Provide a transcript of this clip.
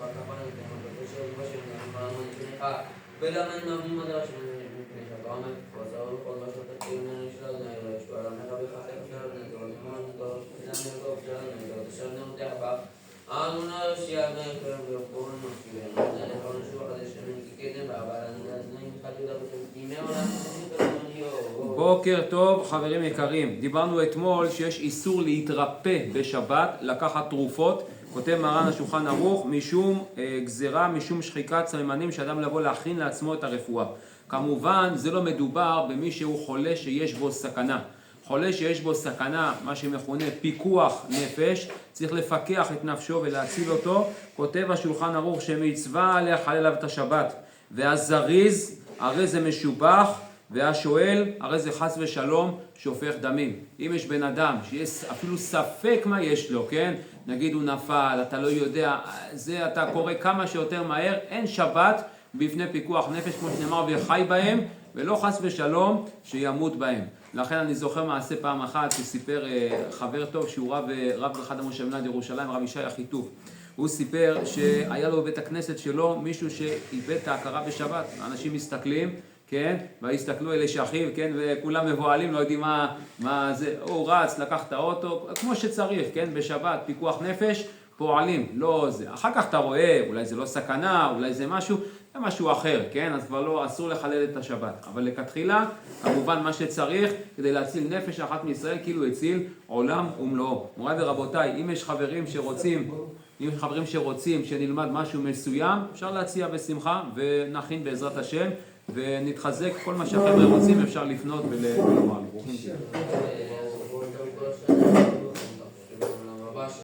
בכפיים וכמה בקשר ובשם נאמרנו לפניך ולמה אני מאמין מדרש מפניך ועומד ועזר וכל מה שאתה תקיים לנו של אדוני אלוהי ישוע עליך וחסר של אדוני תורה נאמר נתור ונאמר נתור של אדוני תורה תשר נאמתך בה אנו נרשי אדוני כרם ויופורנו נפשיבנו אדוני לכו נשוב החדש שמני כקדם בעבר אדוני מחד יהודה ותמתימי עולם בוקר טוב חברים יקרים, דיברנו אתמול שיש איסור להתרפא בשבת, לקחת תרופות, כותב מרן השולחן ערוך, משום גזירה, משום שחיקת סממנים שאדם לבוא להכין לעצמו את הרפואה. כמובן זה לא מדובר במי שהוא חולה שיש בו סכנה. חולה שיש בו סכנה, מה שמכונה פיקוח נפש, צריך לפקח את נפשו ולהציל אותו. כותב השולחן ערוך שמצווה לחלל עליו את השבת, והזריז הרי זה משובח, והשואל הרי זה חס ושלום שופך דמים. אם יש בן אדם שיש אפילו ספק מה יש לו, כן? נגיד הוא נפל, אתה לא יודע, זה אתה קורא כמה שיותר מהר, אין שבת בפני פיקוח נפש כמו שנאמר וחי בהם, ולא חס ושלום שימות בהם. לכן אני זוכר מעשה פעם אחת שסיפר חבר טוב שהוא רב אחד המושבים ירושלים, רב ישי אחיטוב. הוא סיפר שהיה לו בבית הכנסת שלו מישהו שאיבד את ההכרה בשבת. אנשים מסתכלים, כן? והסתכלו אלה שאחיו, כן? וכולם מבועלים, לא יודעים מה זה. הוא רץ, לקח את האוטו, כמו שצריך, כן? בשבת, פיקוח נפש, פועלים, לא זה. אחר כך אתה רואה, אולי זה לא סכנה, אולי זה משהו אחר, כן? אז כבר לא, אסור לחלל את השבת. אבל לכתחילה, כמובן מה שצריך, כדי להציל נפש אחת מישראל, כאילו הציל עולם ומלואו. מוריי ורבותיי, אם יש חברים שרוצים שנלמד משהו מסוים, אפשר להציע בשמחה ונכין בעזרת השם. ונתחזק, כל מה שהחבר'ה רוצים אפשר לפנות ולומר. ברוכים תהיו.